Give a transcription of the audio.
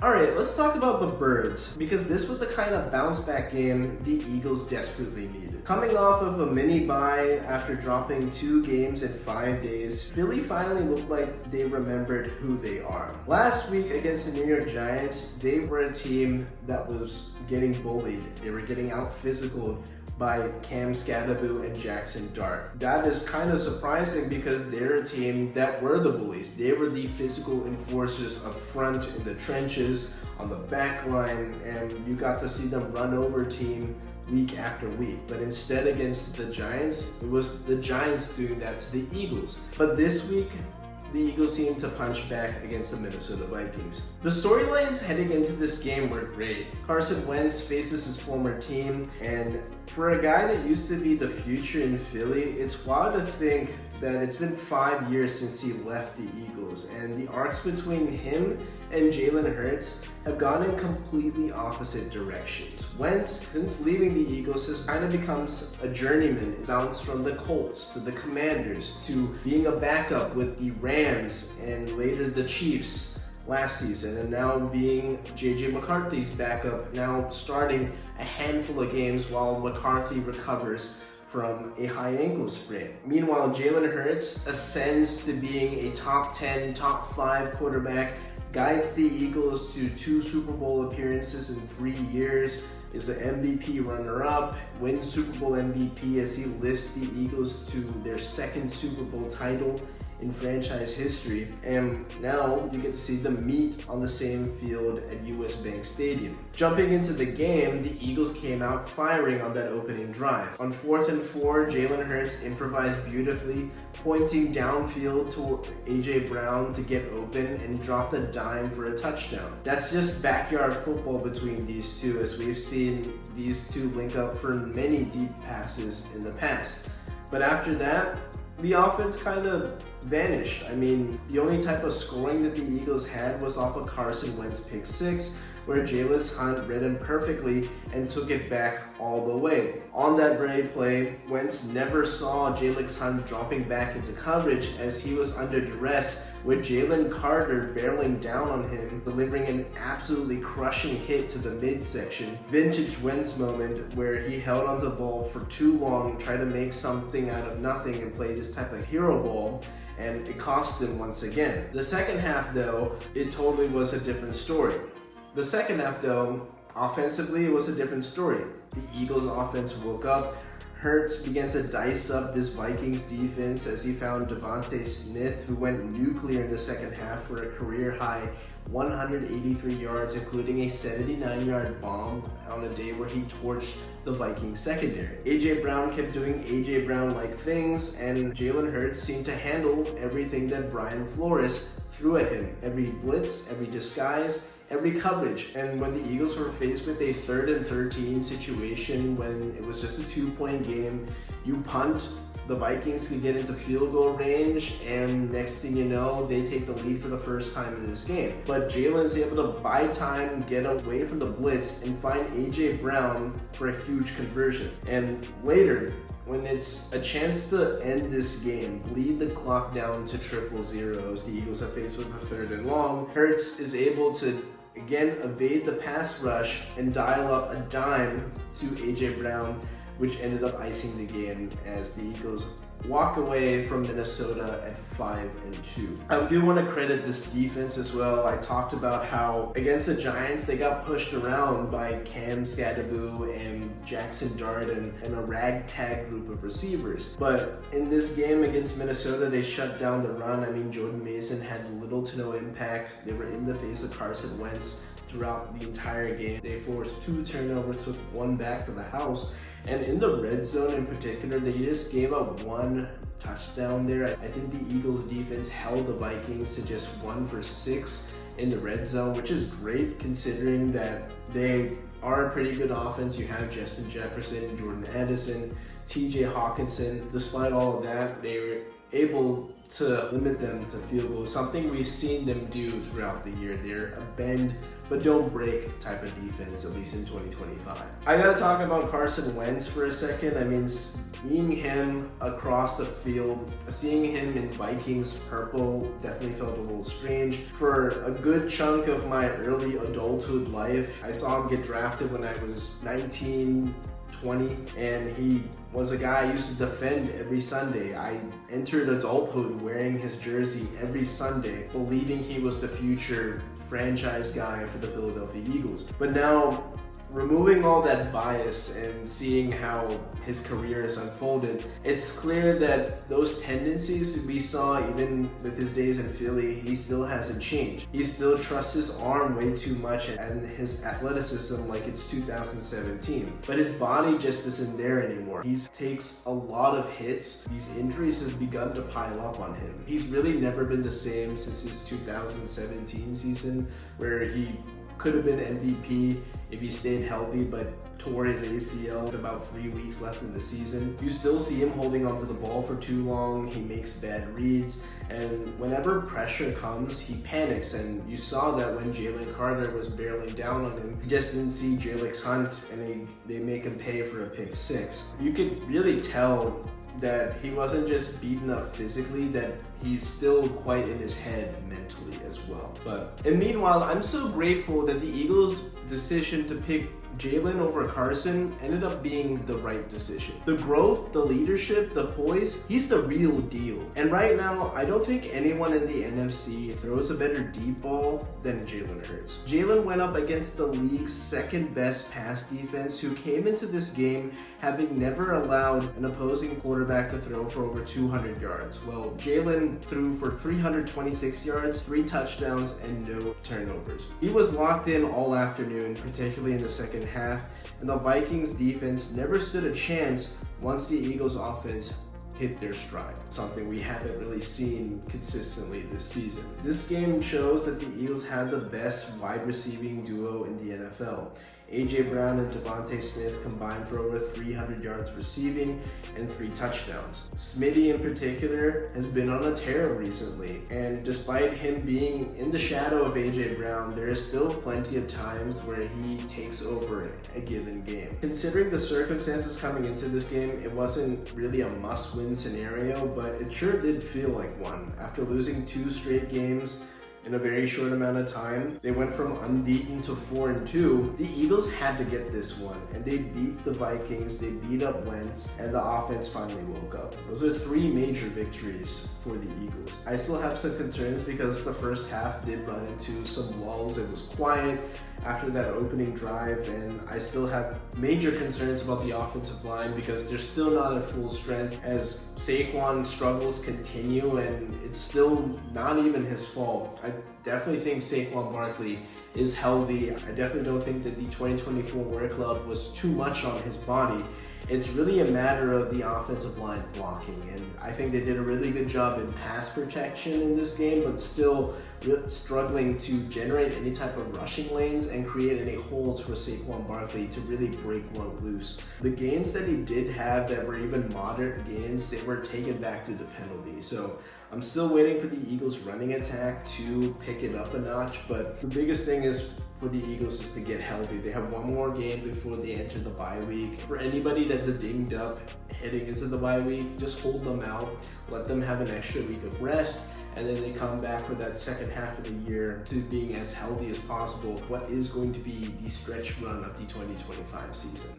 Alright, let's talk about the Birds, because this was the kind of bounce back game the Eagles desperately needed. Coming off of a mini bye after dropping 2 games in 5 days, Philly finally looked like they remembered who they are. Last week against the New York Giants, they were a team that was getting bullied. They were getting out physical by Cam Scadaboo and Jackson Dart. That is kind of surprising because they're a team that were the bullies. They were the physical enforcers up front in the trenches, on the back line, and you got to see them run over team week after week. But instead against the Giants, it was the Giants doing that to the Eagles. But this week, the Eagles seemed to punch back against the Minnesota Vikings. The storylines heading into this game were great. Carson Wentz faces his former team, and for a guy that used to be the future in Philly, it's wild to think that it's been 5 years since he left the Eagles, and the arcs between him and Jalen Hurts have gone in completely opposite directions. Wentz, since leaving the Eagles, has kind of become a journeyman. He bounced from the Colts to the Commanders to being a backup with the Rams and later the Chiefs last season, and now being JJ McCarthy's backup, now starting a handful of games while McCarthy recovers from a high ankle sprain. Meanwhile, Jalen Hurts ascends to being a top 10, top 5 quarterback, guides the Eagles to 2 Super Bowl appearances in 3 years, is an MVP runner-up, wins Super Bowl MVP as he lifts the Eagles to their 2nd Super Bowl title in franchise history, and now you get to see them meet on the same field at US Bank Stadium. Jumping into the game, the Eagles came out firing on that opening drive. On 4th and 4, Jalen Hurts improvised beautifully, pointing downfield to AJ Brown to get open and dropped a dime for a touchdown. That's just backyard football between these two, as we've seen these two link up for many deep passes in the past. But after that, the offense kind of vanished. I mean, the only type of scoring that the Eagles had was off of Carson Wentz pick 6, where Jalen Hunt read him perfectly and took it back all the way. On that very play, Wentz never saw Jalen Hunt dropping back into coverage as he was under duress, with Jalen Carter barreling down on him, delivering an absolutely crushing hit to the midsection. Vintage Wentz moment where he held on the ball for too long, tried to make something out of nothing and play this type of hero ball, and it cost him once again. The second half though, it totally was a different story. The second half though, offensively it was a different story. The Eagles offense woke up. Hurts began to dice up this Vikings defense as he found Devonta Smith, who went nuclear in the second half for a career-high 183 yards, including a 79-yard bomb on a day where he torched the Vikings secondary. AJ Brown kept doing AJ Brown-like things, and Jalen Hurts seemed to handle everything that Brian Flores threw at him. Every blitz, every disguise, every coverage. And when the Eagles were faced with a 3rd and 13 situation when it was just a 2-point game, you punt, the Vikings can get into field goal range, and next thing you know, they take the lead for the first time in this game. But Jalen's able to buy time, get away from the blitz, and find AJ Brown for a huge conversion. And later, when it's a chance to end this game, bleed the clock down to 0-0, the Eagles are faced with a 3rd and long, Hurts is able to again evade the pass rush and dial up a dime to AJ Brown, which ended up icing the game as the Eagles walk away from Minnesota at 5-2. I do want to credit this defense as well. I talked about how against the Giants, they got pushed around by Cam Scadaboo and Jackson Dart and a ragtag group of receivers. But in this game against Minnesota, they shut down the run. I mean, Jordan Mason had little to no impact. They were in the face of Carson Wentz throughout the entire game. They forced 2 turnovers, took 1 back to the house. And in the red zone in particular, they just gave up 1 touchdown there. I think the Eagles defense held the Vikings to just 1 for 6 in the red zone, which is great considering that they are a pretty good offense. You have Justin Jefferson, Jordan Addison, TJ Hawkinson. Despite all of that, they were able to limit them to field goals, something we've seen them do throughout the year. They're a bend but don't break type of defense, at least in 2025. I gotta talk about Carson Wentz for a second. I mean, seeing him across the field, seeing him in Vikings purple definitely felt a little strange. For a good chunk of my early adulthood life, I saw him get drafted when I was 19, 20, and he was a guy I used to defend every Sunday. I entered adulthood wearing his jersey every Sunday, believing he was the future franchise guy for the Philadelphia Eagles. But now, removing all that bias and seeing how his career has unfolded, it's clear that those tendencies we saw even with his days in Philly, he still hasn't changed. He still trusts his arm way too much and his athleticism like it's 2017. But his body just isn't there anymore. He takes a lot of hits. These injuries have begun to pile up on him. He's really never been the same since his 2017 season, where he could have been MVP if he stayed healthy, but tore his ACL with about 3 weeks left in the season. You still see him holding onto the ball for too long. He makes bad reads, and whenever pressure comes, he panics. And you saw that when Jalen Carter was barreling down on him. You just didn't see Jalen Hunt, and they make him pay for a pick six. You could really tell that he wasn't just beaten up physically, that he's still quite in his head mentally as well. And meanwhile, I'm so grateful that the Eagles' decision to pick Jalen over Carson ended up being the right decision. The growth, the leadership, the poise, he's the real deal. And right now, I don't think anyone in the NFC throws a better deep ball than Jalen Hurts. Jalen went up against the league's second best pass defense, who came into this game having never allowed an opposing quarterback to throw for over 200 yards. Well, Jalen threw for 326 yards, 3 touchdowns, and no turnovers. He was locked in all afternoon, particularly in the second half, and the Vikings defense never stood a chance once the Eagles offense hit their stride, something we haven't really seen consistently this season. This game shows that the Eagles have the best wide receiving duo in the NFL. A.J. Brown and Devonta Smith combined for over 300 yards receiving and 3 touchdowns. Smitty in particular has been on a tear recently, and despite him being in the shadow of A.J. Brown, there is still plenty of times where he takes over a given game. Considering the circumstances coming into this game, it wasn't really a must-win scenario, but it sure did feel like one. After losing 2 straight games in a very short amount of time, they went from unbeaten to 4-2. The Eagles had to get this one, and they beat the Vikings, they beat up Wentz, and the offense finally woke up. Those are 3 major victories for the Eagles. I still have some concerns because the first half did run into some lulls. It was quiet after that opening drive, and I still have major concerns about the offensive line because they're still not at full strength as Saquon's struggles continue, and it's still not even his fault. I definitely think Saquon Barkley is healthy. I definitely don't think that the 2024 workload was too much on his body. It's really a matter of the offensive line blocking, and I think they did a really good job in pass protection in this game, but still struggling to generate any type of rushing lanes and create any holes for Saquon Barkley to really break one loose. The gains that he did have that were even moderate gains, they were taken back to the penalty. So I'm still waiting for the Eagles' running attack to pick it up a notch, but the biggest thing is for the Eagles is to get healthy. They have one more game before they enter the bye week. For anybody that's dinged up heading into the bye week, just hold them out, let them have an extra week of rest, and then they come back for that second half of the year to being as healthy as possible. What is going to be the stretch run of the 2025 season?